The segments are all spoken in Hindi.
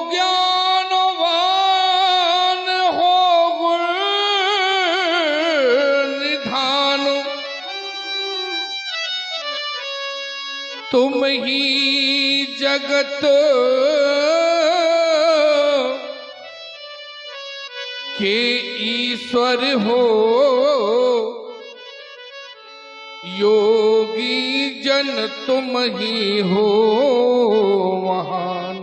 ज्ञानवान हो गुण निधान, तुम ही जगत के ईश्वर हो, योगी जन तुम ही हो महान।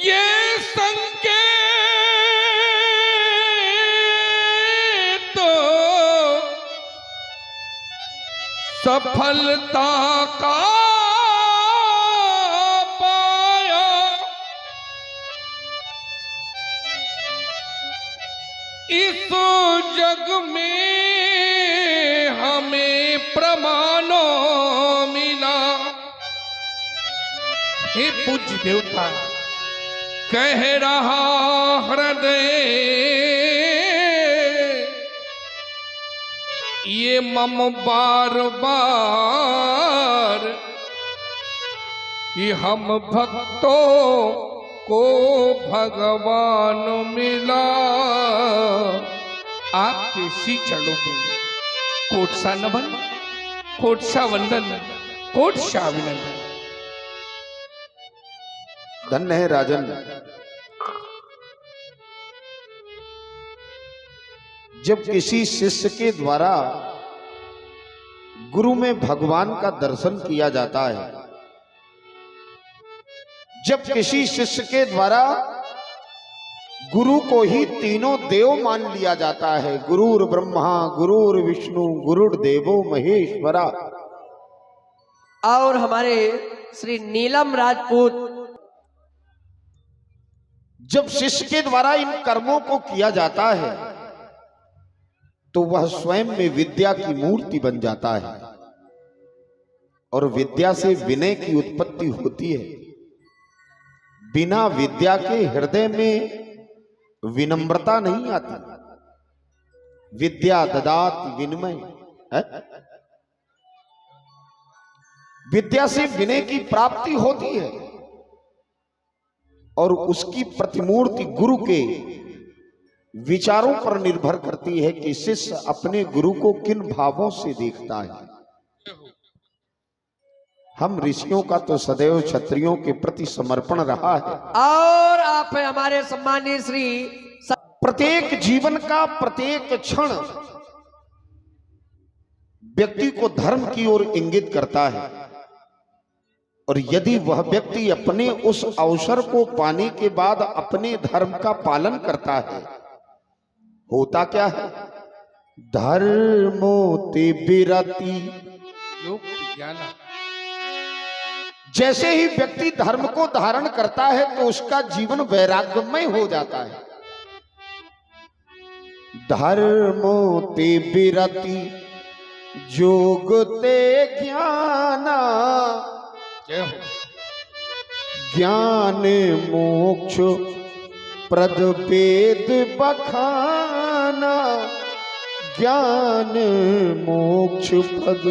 ये संकेत सफलता का पाया, इस जग में हमें प्रमाणों मिला। हे पूज्य देवता, कह रहा हृदय ये मम बार बार कि हम भक्तों को भगवान मिला। आपके श्री चरणों में कोट सा नमन, कोट सा वंदन, कोट सा अभिनंदन। धन्य है राजन। जब किसी शिष्य के द्वारा गुरु में भगवान का दर्शन किया जाता है, जब किसी शिष्य के द्वारा गुरु को ही तीनों देव मान लिया जाता है, गुरुर ब्रह्मा गुरुर विष्णु गुरुर्देवो महेश्वरा, और हमारे श्री नीलम राजपूत जब शिष्य के द्वारा इन कर्मों को किया जाता है तो वह स्वयं में विद्या की मूर्ति बन जाता है, और विद्या से विनय की उत्पत्ति होती है। बिना विद्या के हृदय में विनम्रता नहीं आती। विद्या ददात विनिमय है? विद्या से विनय की प्राप्ति होती है, और उसकी प्रतिमूर्ति गुरु के विचारों पर निर्भर करती है कि शिष्य अपने गुरु को किन भावों से देखता है। हम ऋषियों का तो सदैव क्षत्रियों के प्रति समर्पण रहा है, और आप हमारे सम्मानीय श्री प्रत्येक जीवन का प्रत्येक क्षण व्यक्ति को धर्म की ओर इंगित करता है, और यदि वह व्यक्ति अपने उस अवसर को पाने के बाद अपने धर्म का पालन करता है, होता क्या है? धर्मोते विरति योग ज्ञान। जैसे ही व्यक्ति धर्म को धारण करता है तो उसका जीवन वैराग्यमय हो जाता है। धर्मोते विरति जोगते ज्ञाना, ज्ञान मोक्ष प्रद वेद बखाना, ज्ञान मोक्ष प्रद।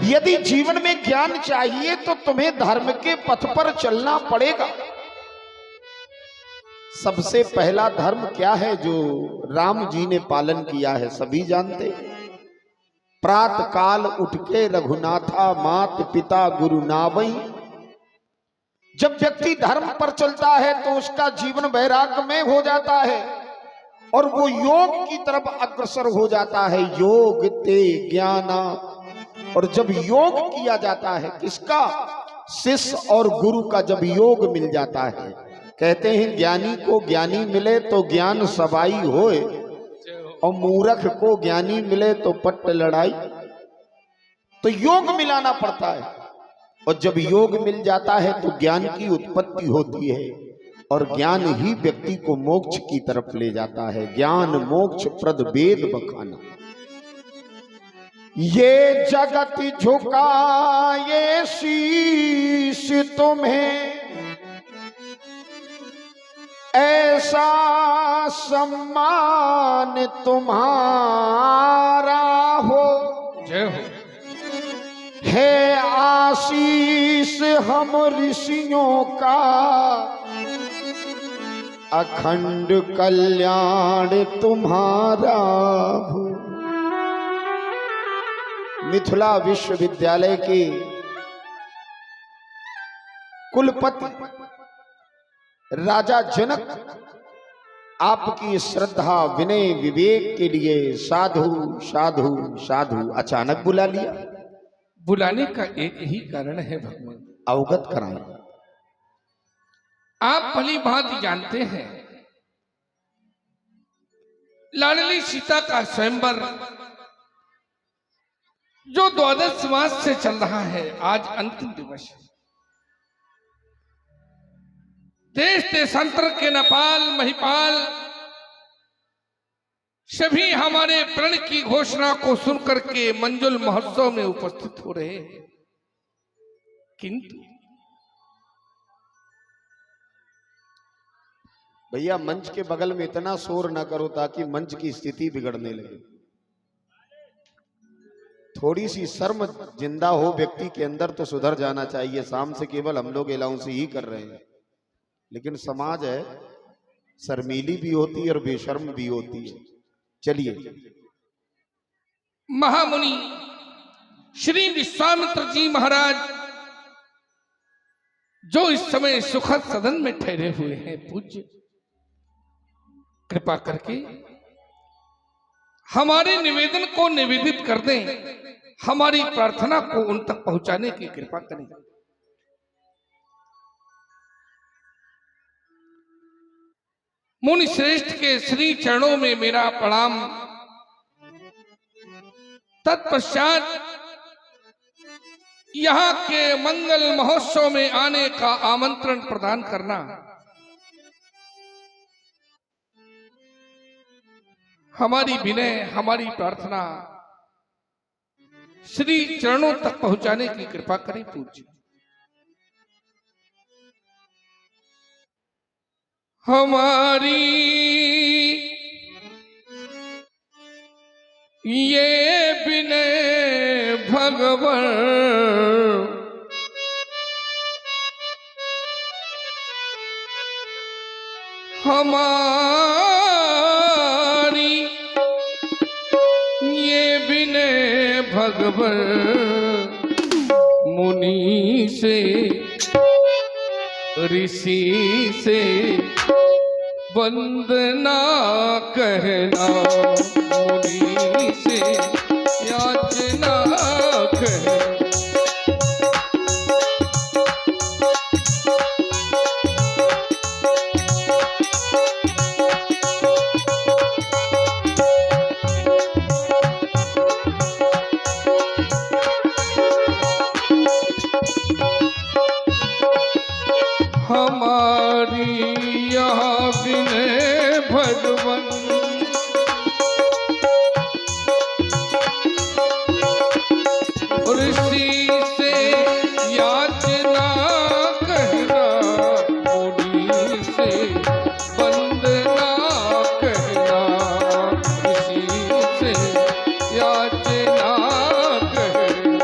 यदि जीवन में ज्ञान चाहिए तो तुम्हें धर्म के पथ पर चलना पड़ेगा। सबसे पहला धर्म क्या है जो राम जी ने पालन किया है, सभी जानते हैं। प्रात काल उठ के रघुनाथा मात पिता गुरु नावई। जब व्यक्ति धर्म पर चलता है तो उसका जीवन वैराग्यमय हो जाता है और वो योग की तरफ अग्रसर हो जाता है। योग ते ज्ञाना। और जब योग किया जाता है किसका? शिष्य और गुरु का जब योग मिल जाता है, कहते हैं ज्ञानी को ज्ञानी मिले तो ज्ञान सबाई होए, और मूर्ख को ज्ञानी मिले तो पट्ट लड़ाई। तो योग मिलाना पड़ता है, और जब योग मिल जाता है तो ज्ञान की उत्पत्ति होती है, और ज्ञान ही व्यक्ति को मोक्ष की तरफ ले जाता है। ज्ञान मोक्ष प्रद वेद बखाना। ये जगत झुकाए शीश तुम्हें, ऐसा सम्मान तुम्हारा हो। जय हो। है आशीष हम ऋषियों का, अखंड कल्याण तुम्हारा हो। मिथिला विश्वविद्यालय के कुलपति राजा जनक आपकी श्रद्धा विनय विवेक के लिए साधु साधु साधु अचानक बुला लिया। बुलाने का एक ही कारण है भगवान, अवगत कराएं। आप भली भांति जानते हैं लाडली सीता का स्वयंवर जो 12 मास से चल रहा है, आज अंतिम दिवस है। देश देशांतर के नेपाल महिपाल सभी हमारे प्रण की घोषणा को सुनकर के मंजुल महोत्सव में उपस्थित हो रहे हैं, किंतु भैया मंच के बगल में इतना शोर ना करो ताकि मंच की स्थिति बिगड़ने लगे। थोड़ी सी शर्म जिंदा हो व्यक्ति के अंदर तो सुधर जाना चाहिए। शाम से केवल हम लोग अलाउंस ही कर रहे हैं, लेकिन समाज है शर्मीली भी होती है और बेशर्म भी होती है। चलिए, महामुनि श्री विश्वामित्र जी महाराज जो इस समय सुखद सदन में ठहरे हुए हैं, पूज्य कृपा करके हमारे निवेदन को निवेदित कर दें, हमारी प्रार्थना को उन तक पहुंचाने की कृपा करें। मुनि श्रेष्ठ के श्री चरणों में मेरा प्रणाम। तत्पश्चात यहाँ के मंगल महोत्सव में आने का आमंत्रण प्रदान करना हमारी विनय, हमारी प्रार्थना श्री चरणों तक पहुंचाने की कृपा करें पूज्य। हमारी ये विनय भगवन हमारी ये विनय भगवन मुनि से ऋषि से वंदना कहना, मुनि से याचना कहना। हमारी यहाँ विनय भगवन ऋषि से याचना कहना, मुनि से वंदना कहना, ऋषि से याचना कहना।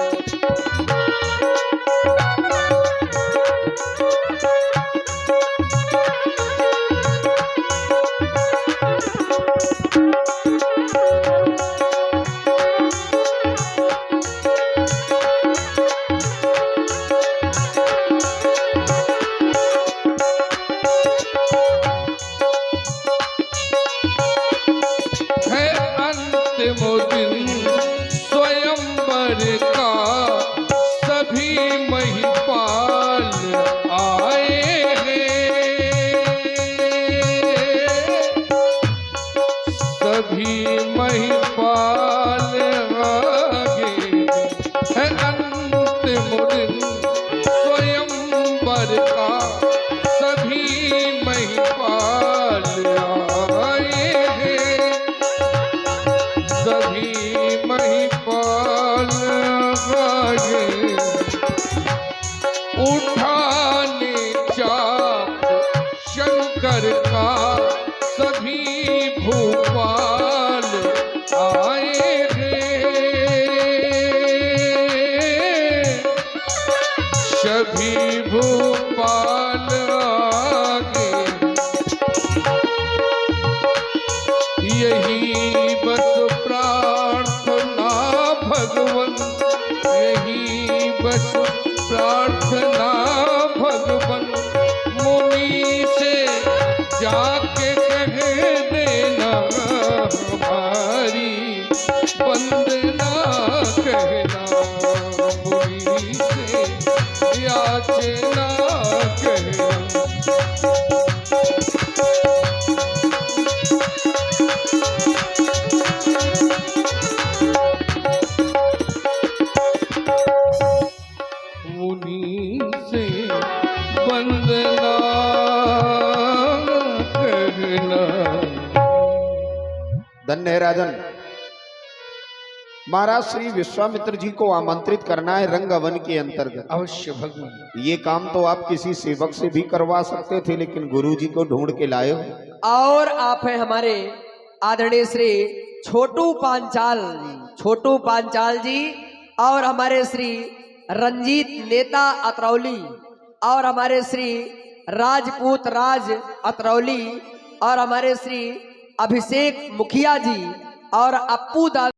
दिन स्वयंवर का सभी महिपाल आए हैं, सभी महिपाल आगे है। अंतिम दिन स्वयंवर का सभी महिपाल आए हैं, सभी महिपाल आगे उठाने चाप शंकर का सभी भूपाल आए हैं। सभी भूपाल आगे, यही बस प्रार्थना भगवन, यही बस प्रार्थना भगवन, मुनि से जाके कह देना हमारी वंदना कहना, मुनि से याचना कहना। मुनि से वंदना कहना। धन्य है राजन। महाराज श्री विश्वामित्र जी को आमंत्रित करना है रंगवन के अंतर्गत। अवश्य भगवान। ये काम तो आप किसी सेवक से भी करवा सकते थे, लेकिन गुरु जी को ढूंढ के लाए हो। और आप हैं हमारे आदरणीय श्री छोटू पांचाल जी, छोटू पांचाल जी, और हमारे श्री रंजीत नेता अतरौली, और हमारे श्री राजपूत राज अतरौली, और हमारे श्री अभिषेक मुखिया जी, और अप्पू दादा।